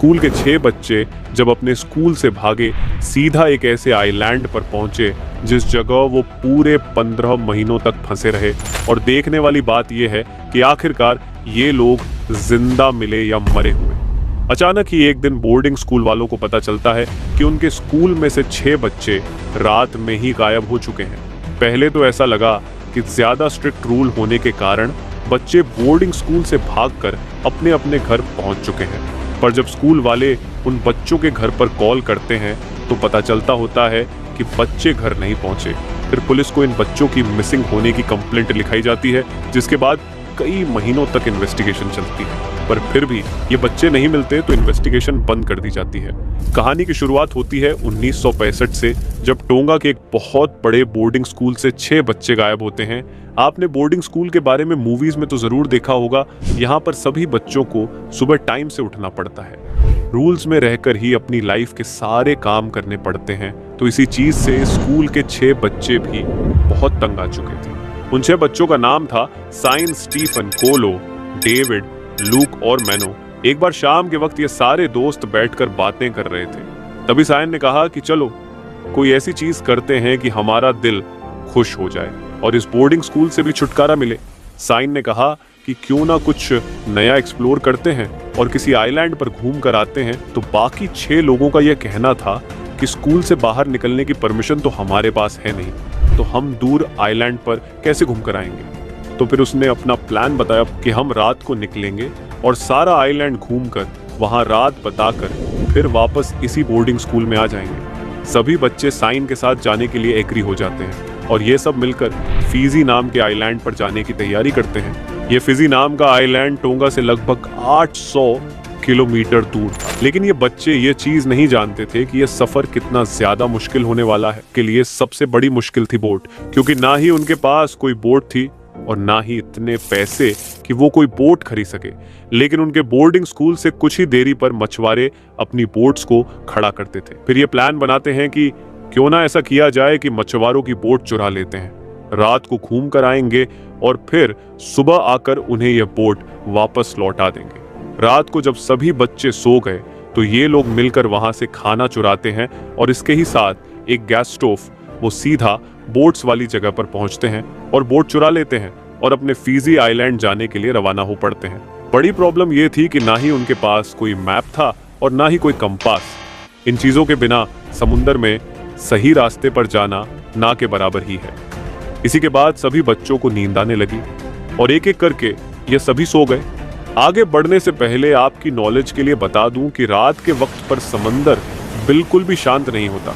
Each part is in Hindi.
स्कूल के 6 बच्चे जब अपने स्कूल से भागे सीधा एक ऐसे आइलैंड पर पहुंचे जिस जगह वो पूरे 15 महीनों तक फंसे रहे। और देखने वाली बात यह है कि आखिरकार ये लोग जिंदा मिले या मरे हुए। अचानक ही एक दिन बोर्डिंग स्कूल वालों को पता चलता है कि उनके स्कूल में से 6 बच्चे रात में ही गायब हो चुके हैं। पहले तो ऐसा लगा कि ज्यादा स्ट्रिक्ट रूल होने के कारण बच्चे बोर्डिंग स्कूल से भागकर अपने अपने घर पहुंच चुके हैं, पर जब स्कूल वाले उन बच्चों के घर पर कॉल करते हैं तो पता चलता होता है कि बच्चे घर नहीं पहुंचे। फिर पुलिस को इन बच्चों की मिसिंग होने की कंप्लेंट लिखाई जाती है, जिसके बाद कई महीनों तक इन्वेस्टिगेशन चलती है, पर फिर भी ये बच्चे नहीं मिलते तो इन्वेस्टिगेशन बंद कर दी जाती है। कहानी की शुरुआत होती है 1965 से, जब टोंगा के एक बहुत बड़े बोर्डिंग स्कूल से 6 बच्चे गायब होते हैं। आपने बोर्डिंग स्कूल के बारे में मूवीज में तो जरूर देखा होगा। यहाँ पर सभी बच्चों को सुबह टाइम से उठना पड़ता है, रूल्स में रहकर ही अपनी लाइफ के सारे काम करने पड़ते हैं। तो इसी चीज से स्कूल के 6 बच्चे भी बहुत तंग आ चुके थे। उन 6 बच्चों का नाम था साइन, स्टीफन, कोलो, डेविड, लूक और मैनो। एक बार शाम के वक्त ये सारे दोस्त बैठकर बातें कर रहे थे। तभी साइन ने कहा कि चलो कोई ऐसी चीज करते हैं कि हमारा दिल खुश हो जाए और इस बोर्डिंग स्कूल से भी छुटकारा मिले। साइन ने कहा कि क्यों ना कुछ नया एक्सप्लोर करते हैं और किसी आइलैंड पर घूम कर आते हैं। तो बाकी 6 लोगों का यह कहना था कि स्कूल से बाहर निकलने की परमिशन तो हमारे पास है नहीं, तो हम दूर आइलैंड पर कैसे घूम कर आएंगे। तो फिर उसने अपना प्लान बताया कि हम रात को निकलेंगे और सारा आइलैंड घूमकर वहां रात बताकर फिर वापस इसी बोर्डिंग स्कूल में आ जाएंगे। सभी बच्चे साइन के साथ जाने के लिए एग्री हो जाते हैं और ये सब मिलकर फिजी नाम के आइलैंड पर जाने की तैयारी करते हैं। ये फिजी नाम का आइलैंड टोंगा से लगभग 800 किलोमीटर दूर था, लेकिन ये बच्चे ये चीज नहीं जानते थे कि ये सफर कितना ज्यादा मुश्किल होने वाला है। के लिए सबसे बड़ी मुश्किल थी बोट, क्योंकि ना ही उनके पास कोई बोट थी और ना ही इतने पैसे कि वो कोई बोट खरीद सके। लेकिन उनके बोर्डिंग स्कूल से कुछ ही देरी पर मछुआरे अपनी बोट्स को खड़ा करते थे। फिर ये प्लान बनाते हैं कि क्यों ना ऐसा किया जाए कि मछुआरों की बोट चुरा लेते हैं, रात को घूम कर आएंगे और फिर सुबह आकर उन्हें यह बोट वापस लौटा देंगे। रात को जब सभी बच्चे सो गए तो ये लोग मिलकर वहां से खाना चुराते हैं और इसके ही साथ एक गैस स्टोव वो सीधा बोट्स वाली जगह पर पहुंचते हैं और बोट चुरा लेते हैं और अपने फिजी आइलैंड जाने के लिए रवाना हो पड़ते हैं। बड़ी प्रॉब्लम ये थी कि ना ही उनके पास कोई मैप था और ना ही कोई कंपास। इन चीजों के बिना समुंदर में सही रास्ते पर जाना ना के बराबर ही है। इसी के बाद सभी बच्चों को नींद आने लगी और एक एक करके ये सभी सो गए। आगे बढ़ने से पहले आपकी नॉलेज के लिए बता दूं कि रात के वक्त पर समंदर बिल्कुल भी शांत नहीं होता।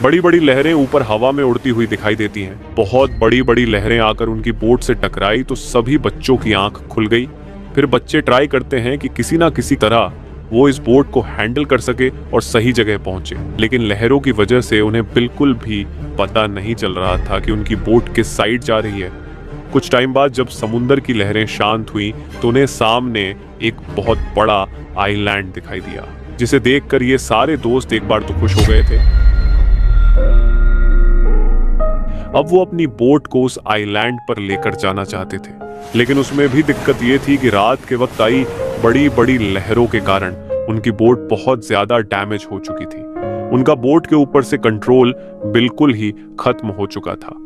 बड़ी बड़ी लहरें ऊपर हवा में उड़ती हुई दिखाई देती हैं। बहुत बड़ी बड़ी लहरें आकर उनकी बोट से टकराई तो सभी बच्चों की आंख खुल गई। फिर बच्चे ट्राई करते हैं कि किसी ना किसी तरह वो इस बोट को हैंडल कर सके और सही जगह पहुंचे, लेकिन लहरों की वजह से उन्हें बिल्कुल भी पता नहीं चल रहा था कि उनकी बोट किस साइड जा रही है। कुछ टाइम बाद जब समुंदर की लहरें शांत हुई तो उन्हें सामने एक बहुत बड़ा आइलैंड दिखाई दिया, जिसे देखकर ये सारे दोस्त एक बार तो खुश हो गए थे। अब वो अपनी बोट को उस आइलैंड पर लेकर जाना चाहते थे, लेकिन उसमें भी दिक्कत ये थी कि रात के वक्त आई बड़ी बड़ी लहरों के कारण उनकी बोट बहुत ज्यादा डैमेज हो चुकी थी। उनका बोट के ऊपर से कंट्रोल बिल्कुल ही खत्म हो चुका था।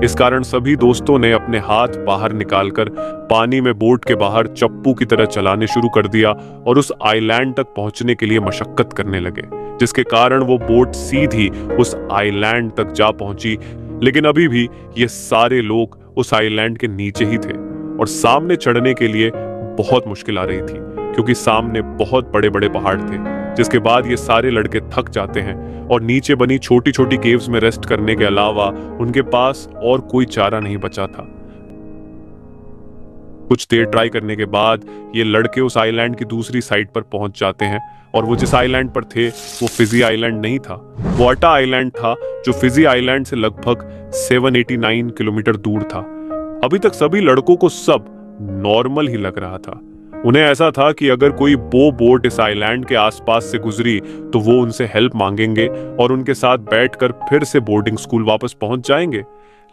इस कारण सभी दोस्तों ने अपने हाथ बाहर निकालकर पानी में बोट के बाहर चप्पू की तरह चलाने शुरू कर दिया और उस आइलैंड तक पहुंचने के लिए मशक्कत करने लगे, जिसके कारण वो बोट सीधी उस आइलैंड तक जा पहुंची। लेकिन अभी भी ये सारे लोग उस आइलैंड के नीचे ही थे और सामने चढ़ने के लिए बहुत मुश्किल आ रही थी, क्योंकि सामने बहुत बड़े बड़े पहाड़ थे। जिसके बाद ये सारे लड़के थक जाते हैं और नीचे बनी छोटी छोटी केव्स में रेस्ट करने के अलावा उनके पास और कोई चारा नहीं बचा था। कुछ देर ट्राई करने के बाद ये लड़के उस आइलैंड की दूसरी साइड पर पहुंच जाते हैं और वो जिस आइलैंड पर थे वो फिजी आइलैंड नहीं था, वो अटा आइलैंड था, जो फिजी आइलैंड से लगभग 789 किलोमीटर दूर था। अभी तक सभी लड़कों को सब नॉर्मल ही लग रहा था। उन्हें ऐसा था कि अगर कोई बोट इस आइलैंड के आसपास से गुजरी तो वो उनसे हेल्प मांगेंगे और उनके साथ बैठकर फिर से बोर्डिंग स्कूल वापस पहुंच जाएंगे।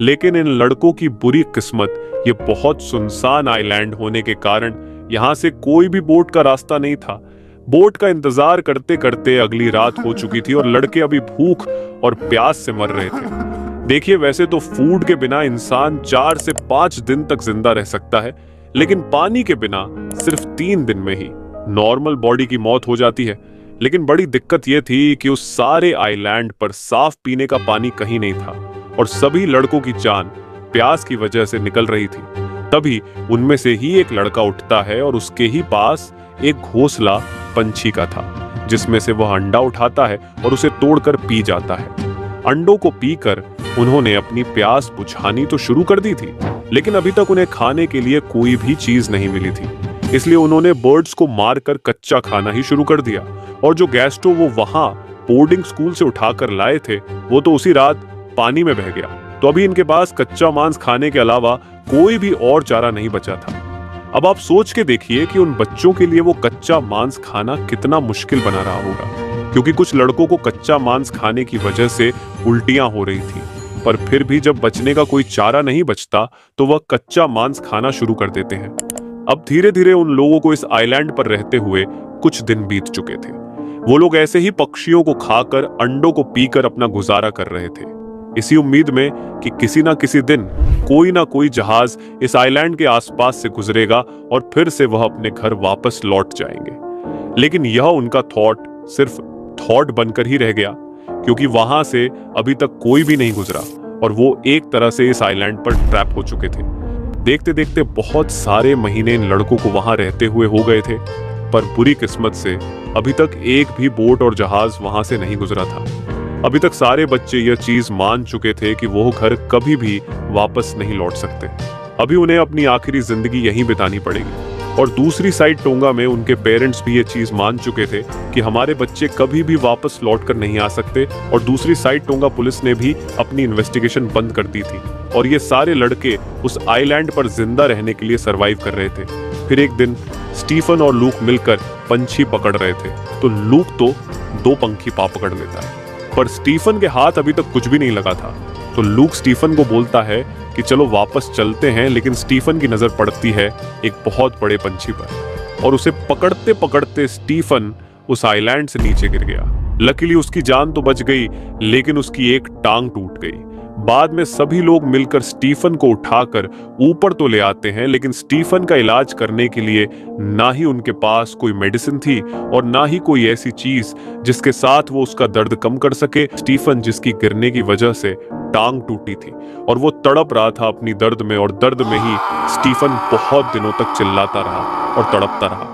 लेकिन इन लड़कों की बुरी किस्मत, ये बहुत सुनसान आइलैंड होने के कारण यहाँ से कोई भी बोट का रास्ता नहीं था। बोट का इंतजार करते करते अगली रात हो चुकी थी और लड़के अभी भूख और प्यास से मर रहे थे। देखिए, वैसे तो फूड के बिना इंसान 4 से 5 दिन तक जिंदा रह सकता है, लेकिन पानी के बिना सिर्फ 3 दिन में ही नॉर्मल बॉडी की मौत हो जाती है। लेकिन बड़ी दिक्कत यह थी कि उस सारे आइलैंड पर साफ पीने का पानी कहीं नहीं था और सभी लड़कों की जान प्यास की वजह से निकल रही थी। तभी उनमें से ही एक लड़का उठता है और उसके ही पास एक घोंसला पंछी का था, जिसमें से वह अंडा उठाता है और उसे तोड़कर पी जाता है। अंडों को पीकर उन्होंने अपनी प्यास बुझानी तो शुरू कर दी थी, लेकिन अभी तक उन्हें खाने के लिए कोई भी चीज नहीं मिली थी। इसलिए उन्होंने बर्ड्स को मारकर कच्चा खाना ही शुरू कर दिया और जो गैस्ट्रो वो वहां बोर्डिंग स्कूल से उठाकर लाए थे वो तो उसी रात पानी में बह गया। तो अभी इनके पास कच्चा मांस खाने के अलावा कोई भी और चारा नहीं बचा था। अब आप सोच के देखिए कि उन बच्चों के लिए वो कच्चा मांस खाना कितना मुश्किल बना रहा होगा, क्योंकि कुछ लड़कों को कच्चा मांस खाने की वजह से उल्टियां हो रही थी। पर फिर भी जब बचने का कोई चारा नहीं बचता तो वह कच्चा मांस खाना शुरू कर देते हैं। अब धीरे धीरे उन लोगों को इस आइलैंड पर रहते हुए कुछ दिन बीत चुके थे। वो लोग ऐसे ही पक्षियों को खाकर अंडों को पीकर अपना गुजारा कर रहे थे, इसी उम्मीद में कि किसी ना किसी दिन कोई ना कोई जहाज इस आइलैंड के आसपास से गुजरेगा और फिर से वह अपने घर वापस लौट जाएंगे। लेकिन यह उनका थॉट सिर्फ थॉट बनकर ही रह गया, क्योंकि वहां से अभी तक कोई भी नहीं गुजरा और वो एक तरह से इस आइलैंड पर ट्रैप हो चुके थे। देखते देखते बहुत सारे महीने इन लड़कों को वहां रहते हुए हो गए थे, पर बुरी किस्मत से अभी तक एक भी बोट और जहाज वहां से नहीं गुजरा था। अभी तक सारे बच्चे यह चीज मान चुके थे कि वो घर कभी भी वापस नहीं लौट सकते। अभी उन्हें अपनी आखिरी जिंदगी यहीं बितानी पड़ेगी। और दूसरी साइड टोंगा में उनके पेरेंट्स भी ये चीज मान चुके थे कि हमारे बच्चे कभी भी वापस लौट कर नहीं आ सकते। और दूसरी साइड टोंगा पुलिस ने भी अपनी इन्वेस्टिगेशन बंद कर दी थी और ये सारे लड़के उस आइलैंड पर जिंदा रहने के लिए सरवाइव कर रहे थे। फिर एक दिन स्टीफन और लूक मिलकर पंछी पकड़ रहे थे, तो लूक तो 2 पंखी पा पकड़ लेता है, पर स्टीफन के हाथ अभी तक कुछ भी नहीं लगा था। तो लूक स्टीफन को बोलता है कि चलो वापस चलते हैं, लेकिन स्टीफन की नजर पड़ती है एक बहुत बड़े पंछी पर और उसे पकड़ते पकड़ते स्टीफन उस आइलैंड से नीचे गिर गया। लकीली उसकी जान तो बच गई, लेकिन उसकी एक टांग टूट गई। बाद में सभी लोग मिलकर स्टीफन को उठाकर ऊपर तो ले आते हैं, लेकिन स्टीफन का इलाज करने के लिए ना ही उनके पास कोई मेडिसिन थी और ना ही कोई ऐसी चीज जिसके साथ वो उसका दर्द कम कर सके। स्टीफन जिसकी गिरने की वजह से टांग टूटी थी और वो तड़प रहा था अपनी दर्द में, और दर्द में ही स्टीफन बहुत दिनों तक चिल्लाता रहा और तड़पता रहा।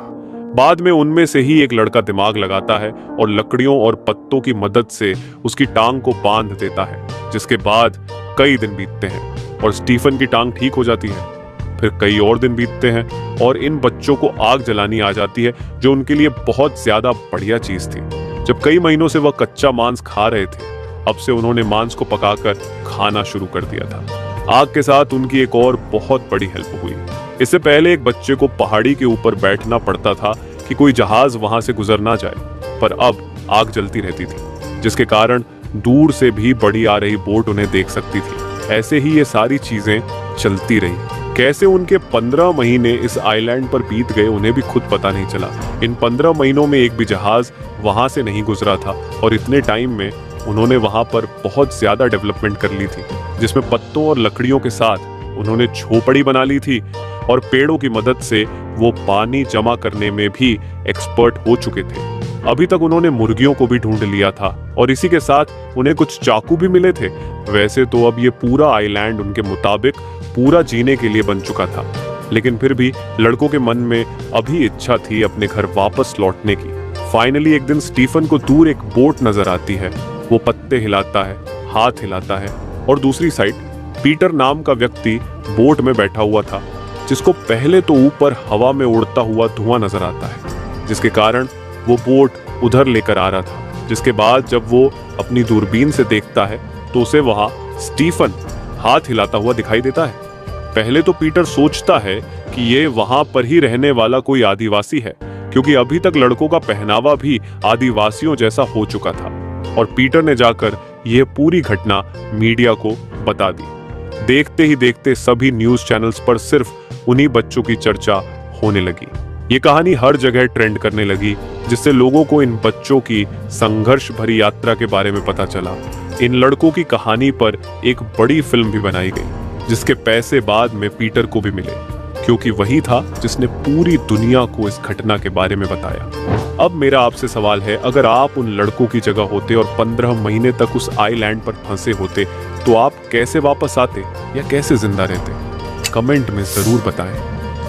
बाद में उनमें से ही एक लड़का दिमाग लगाता है और लकड़ियों और पत्तों की मदद से उसकी टांग को बांध देता है, जिसके बाद कई दिन बीतते हैं और स्टीफन की टांग ठीक हो जाती है। फिर कई और दिन बीतते हैं और इन बच्चों को आग जलानी आ जाती है, जो उनके लिए बहुत ज्यादा बढ़िया चीज थी। जब कई महीनों से वह कच्चा मांस खा रहे थे, अब से उन्होंने मांस को पकाकर खाना शुरू कर दिया था। आग के साथ उनकी एक और बहुत बड़ी हेल्प हुई। इससे पहले एक बच्चे को पहाड़ी के ऊपर बैठना पड़ता था कि कोई जहाज वहां से गुजर ना जाए, पर अब आग जलती रहती थी, जिसके कारण दूर से भी बड़ी आ रही बोट उन्हें देख सकती थी। ऐसे ही ये सारी चीजें चलती रही। कैसे उनके 15 महीने इस आइलैंड पर बीत गए उन्हें भी खुद पता नहीं चला। इन 15 महीनों में एक भी जहाज वहां से नहीं गुजरा था और इतने टाइम में उन्होंने वहां पर बहुत ज्यादा डेवलपमेंट कर ली थी, जिसमें पत्तों और लकड़ियों के साथ उन्होंने झोपड़ी बना ली थी और पेड़ों की मदद से वो पानी जमा करने में भी एक्सपर्ट हो चुके थे। अभी तक उन्होंने मुर्गियों को भी ढूंढ लिया था और इसी के साथ उन्हें कुछ चाकू भी मिले थे। वैसे तो अब ये पूरा आइलैंड उनके मुताबिक पूरा जीने के लिए बन चुका था, लेकिन फिर भी लड़कों के मन में अभी इच्छा थी अपने घर वापस लौटने की। फाइनली एक दिन स्टीफन को दूर एक बोट नजर आती है। वो पत्ते हिलाता है, हाथ हिलाता है और दूसरी साइड पीटर नाम का व्यक्ति बोट में बैठा हुआ था, जिसको पहले तो ऊपर हवा में उड़ता हुआ धुआं नजर आता है, जिसके कारण वो बोट उधर लेकर आ रहा था। जिसके बाद जब वो अपनी दूरबीन से देखता है तो उसे वहां स्टीफन हाथ हिलाता हुआ दिखाई देता है। पहले तो पीटर सोचता है कि ये वहां पर ही रहने वाला कोई आदिवासी है, क्योंकि अभी तक लड़कों का पहनावा भी आदिवासियों जैसा हो चुका था। और पीटर ने जाकर यह पूरी घटना मीडिया को बता दी। देखते ही देखते सभी न्यूज चैनल्स पर सिर्फ उन्हीं बच्चों की चर्चा होने लगी। ये कहानी हर जगह ट्रेंड करने लगी, जिससे लोगों को इन बच्चों की संघर्ष भरी यात्रा के बारे में पता चला। इन लड़कों की कहानी पर एक बड़ी फिल्म भी बनाई गई, जिसके पैसे बाद में पीटर को भी मिले, क्योंकि वही था जिसने पूरी दुनिया को इस घटना के बारे में बताया। अब मेरा आपसे सवाल है, अगर आप उन लड़कों की जगह होते और 15 महीने तक उस आइलैंड पर फंसे होते, तो आप कैसे वापस आते या कैसे जिंदा रहते? कमेंट में जरूर बताएं।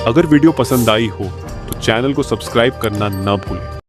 अगर वीडियो पसंद आई हो तो चैनल को सब्सक्राइब करना ना भूलें।